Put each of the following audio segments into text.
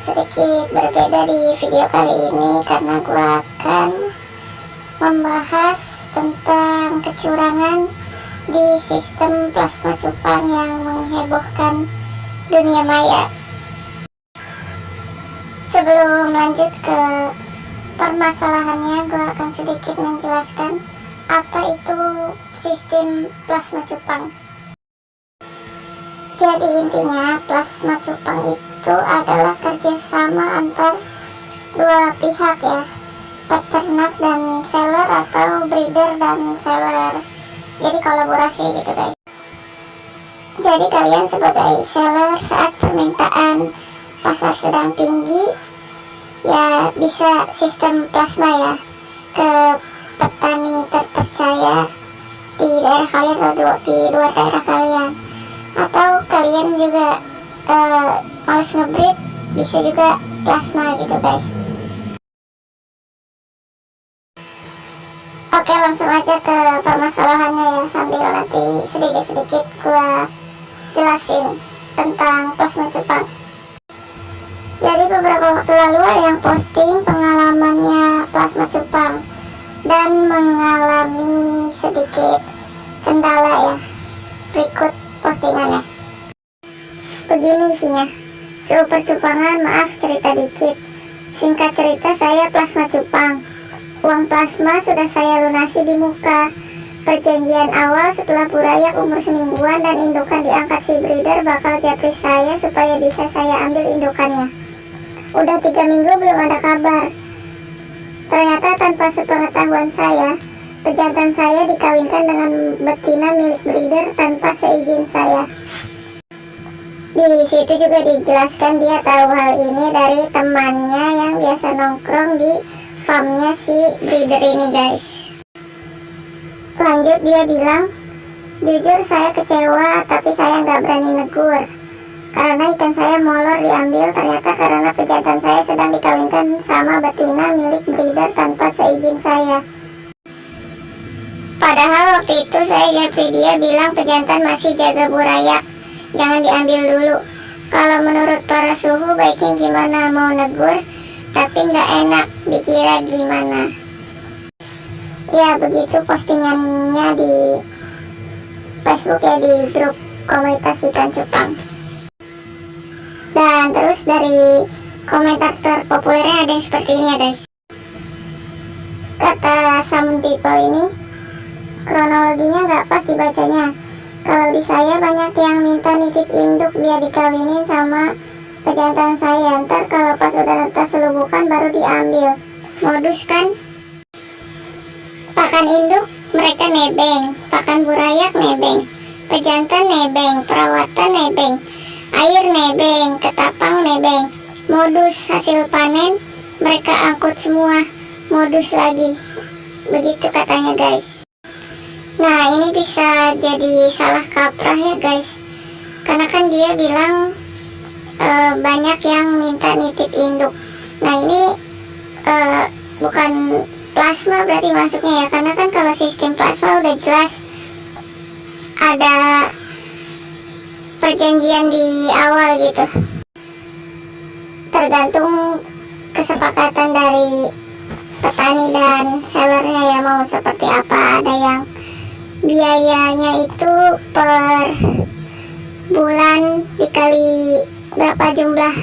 sedikit berbeda di video kali ini karena gue akan membahas tentang kecurangan di sistem plasma cupang yang menghebohkan dunia maya. Sebelum lanjut ke permasalahannya, gue akan sedikit menjelaskan apa itu sistem plasma cupang. Jadi intinya plasma cupang itu adalah kerjasama antar dua pihak ya, peternak dan seller atau breeder dan seller. Jadi kolaborasi gitu guys. Jadi kalian sebagai seller saat permintaan pasar sedang tinggi ya bisa sistem plasma ya ke petani terpercaya di daerah kalian atau di luar daerah kalian. Atau kalian juga males ngebreed, bisa juga plasma gitu guys. Oke, langsung aja ke permasalahannya ya, sambil nanti sedikit-sedikit gua jelasin tentang plasma cupang. Jadi beberapa waktu lalu ada yang posting pengalamannya plasma cupang dan mengalami sedikit kendala ya. Berikut postingannya. Begini isinya. Suhu percupangan, maaf cerita dikit. Singkat cerita, saya plasma cupang. Uang plasma sudah saya lunasi di muka. Perjanjian awal setelah burayak umur semingguan dan indukan diangkat si breeder bakal japri saya supaya bisa saya ambil indukannya. Udah 3 minggu belum ada kabar. Ternyata tanpa sepengetahuan saya, pejantan saya dikawinkan dengan betina milik breeder tanpa seizin saya. Di situ juga dijelaskan dia tahu hal ini dari temannya yang biasa nongkrong di farmnya si breeder ini guys. Lanjut dia bilang, jujur saya kecewa tapi saya nggak berani negur. Karena ikan saya molor diambil ternyata karena pejantan saya sedang dikawinkan sama betina milik breeder tanpa seizin saya. Padahal waktu itu saya japri dia bilang pejantan masih jaga burayak, jangan diambil dulu. Kalau menurut para suhu baiknya gimana, mau negur tapi nggak enak, dikira gimana. Ya begitu postingannya di Facebook ya, di grup komunitas ikan cupang. Dan terus dari komentar terpopulernya ada yang seperti ini ya guys. Kata some people ini, kronologinya nggak pas dibacanya. Kalau di saya banyak yang minta nitip induk biar dikawinin sama pejantan saya. Ntar kalau pas udah netas selubukan baru diambil. Modus kan? Pakan induk mereka nebeng, pakan burayak nebeng, pejantan nebeng, perawatan nebeng, air nebeng, ketapang nebeng. Modus hasil panen mereka angkut semua, modus lagi. Begitu katanya guys. Nah ini bisa jadi salah kaprah ya guys, karena kan dia bilang banyak yang minta nitip induk. Nah ini bukan plasma berarti masuknya ya, karena kan kalau sistem plasma udah jelas ada perjanjian di awal gitu. Tergantung kesepakatan dari petani dan sellernya ya mau seperti apa. Ada yang biayanya itu per bulan dikali berapa jumlah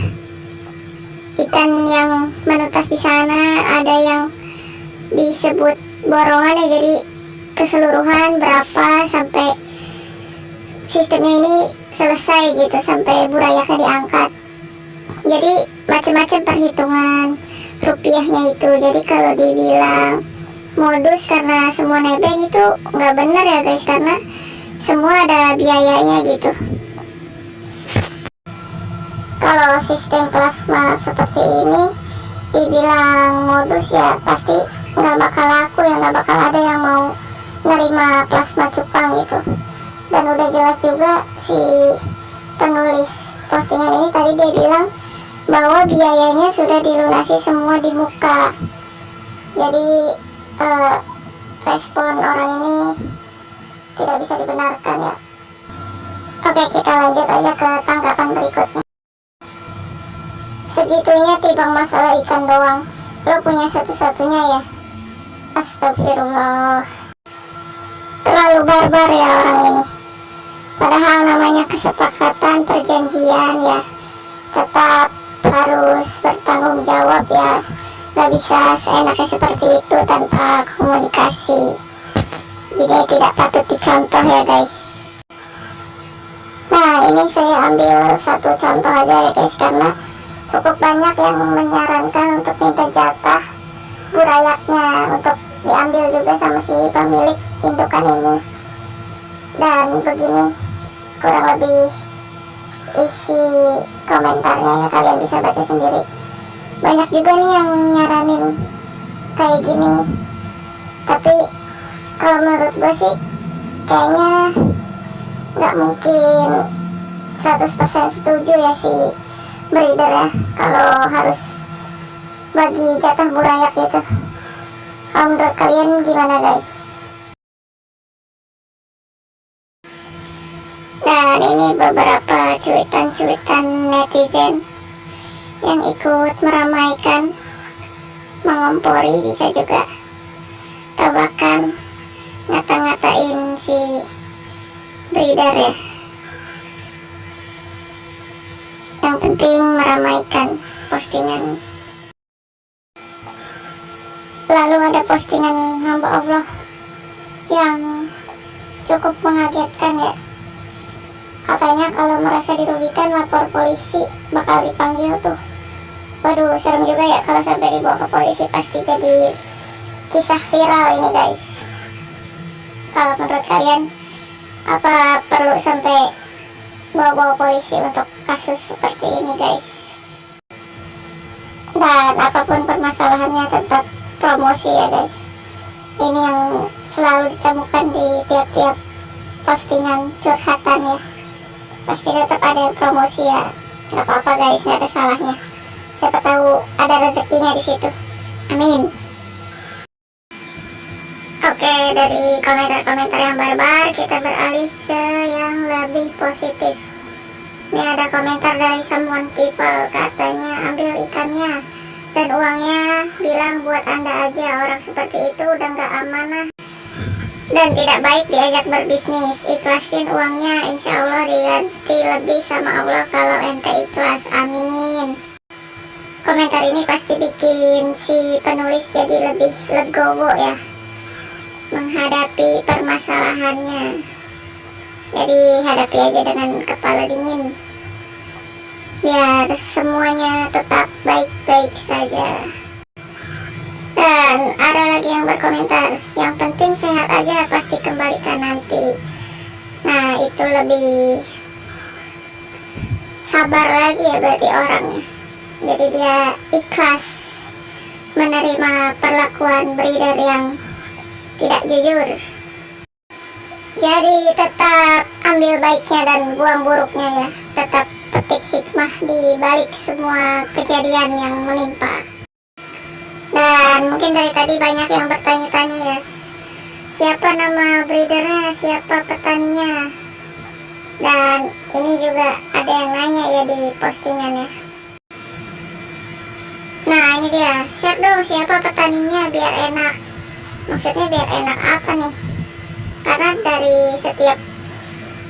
ikan yang menetas di sana, ada yang disebut borongan ya, jadi keseluruhan berapa sampai sistemnya ini selesai gitu, sampai burayaknya diangkat. Jadi macam-macam perhitungan rupiahnya itu. Jadi kalau dibilang modus karena semua nebeng itu nggak benar ya guys, karena semua ada biayanya gitu. Kalau sistem plasma seperti ini dibilang modus ya pasti nggak bakal laku ya, nggak bakal ada yang mau nerima plasma cupang gitu. Dan udah jelas juga si penulis postingan ini tadi dia bilang bahwa biayanya sudah dilunasi semua di muka. Jadi respon orang ini tidak bisa dibenarkan ya. Oke, kita lanjut aja ke tanggapan berikutnya. segitunya tibang masalah ikan doang lo punya satu-satunya ya. Astagfirullah, terlalu barbar ya orang ini. Padahal namanya kesepakatan perjanjian ya, tetap harus bertanggung jawab ya. Gak bisa seenaknya seperti itu tanpa komunikasi. Jadi tidak patut dicontoh ya guys. Nah ini saya ambil satu contoh aja ya guys, karena cukup banyak yang menyarankan untuk minta jatah burayaknya untuk diambil juga sama si pemilik indukan ini. Dan begini kurang lebih isi komentarnya ya, kalian bisa baca sendiri. Banyak juga nih yang nyaranin kayak gini, tapi kalau menurut gue sih kayaknya nggak mungkin 100% setuju ya si breeder ya kalau harus bagi jatah burayak gitu. Kalau menurut kalian gimana guys? Dan ini beberapa cuitan-cuitan netizen yang ikut meramaikan, mengompori bisa juga, atau bahkan ngata-ngatain si breeder ya. Yang penting meramaikan postingan. Lalu ada postingan hamba Allah yang cukup mengagetkan ya. Katanya kalau merasa dirugikan lapor polisi, bakal dipanggil tuh. Waduh, serem juga ya kalau sampai dibawa ke polisi, pasti jadi kisah viral ini guys. Kalau menurut kalian, apa perlu sampai bawa-bawa polisi untuk kasus seperti ini guys? Dan apapun permasalahannya tetap promosi ya guys. Ini yang selalu ditemukan di tiap-tiap postingan curhatan ya. Pasti tetap ada yang promosi ya. Gak apa-apa guys, gak ada salahnya. Siapa tahu ada rezekinya di situ. Amin. Oke, dari komentar-komentar yang barbar kita beralih ke yang lebih positif. Ini ada komentar dari someone people, katanya ambil ikannya dan uangnya, bilang buat anda aja, orang seperti itu udah gak amanah dan tidak baik diajak berbisnis. Ikhlasin uangnya, insya Allah diganti lebih sama Allah kalau ente ikhlas, amin. Komentar ini pasti bikin si penulis jadi lebih legowo ya menghadapi permasalahannya. Jadi hadapi aja dengan kepala dingin, biar semuanya tetap baik-baik saja. Dan ada lagi yang berkomentar, yang penting sehat aja, pasti kembalikan nanti. Nah itu lebih sabar lagi ya berarti orangnya. Jadi dia ikhlas menerima perlakuan breeder yang tidak jujur. Jadi tetap ambil baiknya dan buang buruknya ya. Tetap petik hikmah di balik semua kejadian yang menimpa. Dan mungkin dari tadi banyak yang bertanya-tanya ya, siapa nama breedernya, siapa petaninya. Dan ini juga ada yang nanya ya di postingannya. Nah ini dia, share dong siapa petaninya biar enak. Maksudnya biar enak apa nih? Karena dari setiap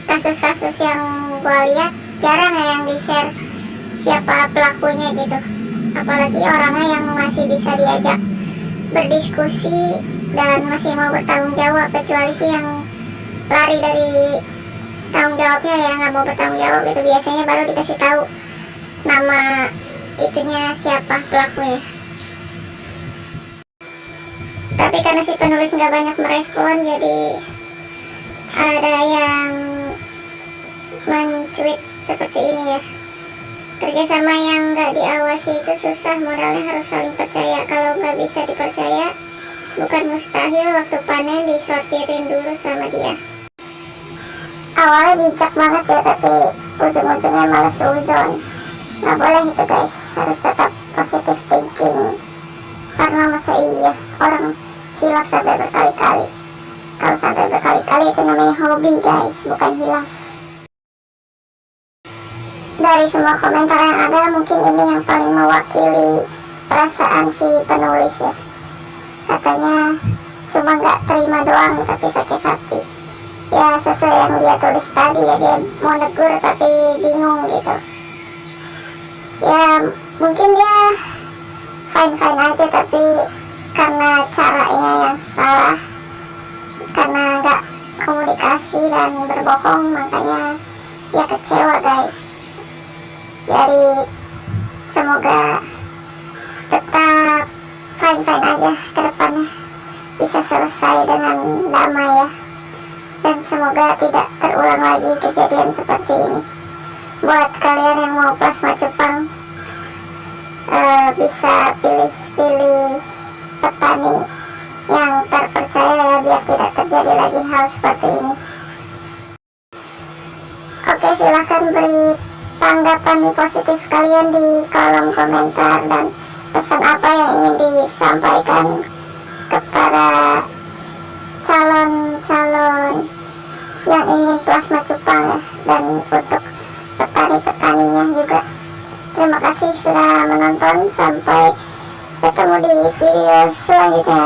kasus-kasus yang gue lihat jarang ya yang di-share siapa pelakunya gitu. Apalagi orangnya yang masih bisa diajak berdiskusi dan masih mau bertanggung jawab. Kecuali sih yang lari dari tanggung jawabnya ya, nggak mau bertanggung jawab itu biasanya baru dikasih tahu nama itunya siapa pelakunya. Tapi karena si penulis nggak banyak merespon, jadi ada yang mencuit seperti ini ya. Kerjasama yang nggak diawasi itu susah, modalnya harus saling percaya. Kalau nggak bisa dipercaya, bukan mustahil waktu panen disortirin dulu sama dia. Awalnya bijak banget ya, tapi ujung-ujungnya malah suzon. Nggak boleh itu guys, harus tetap positive thinking. Karena masa iya orang hilaf sampai berkali-kali. Kalau sampai berkali-kali itu namanya hobi guys, bukan hilaf. dari semua komentar yang ada, mungkin ini yang paling mewakili perasaan si penulis ya. Katanya cuma nggak terima doang tapi sakit hati. Ya sesuai yang dia tulis tadi ya, dia mau negur tapi bingung gitu. Ya mungkin dia fine-fine aja, tapi karena caranya yang salah, karena nggak komunikasi dan berbohong, makanya dia kecewa guys. Jadi semoga tetap fine-fine aja ke depannya, bisa selesai dengan damai ya, dan semoga tidak terulang lagi kejadian seperti ini. Buat kalian yang mau plasma cupang, bisa pilih-pilih petani yang terpercaya ya, biar tidak terjadi lagi hal seperti ini. Oke, silahkan beri tanggapan positif kalian di kolom komentar, dan pesan apa yang ingin disampaikan kepada calon-calon yang ingin plasma cupang ya, dan untuk petani-petaninya juga. Terima kasih sudah menonton, sampai ketemu di video selanjutnya.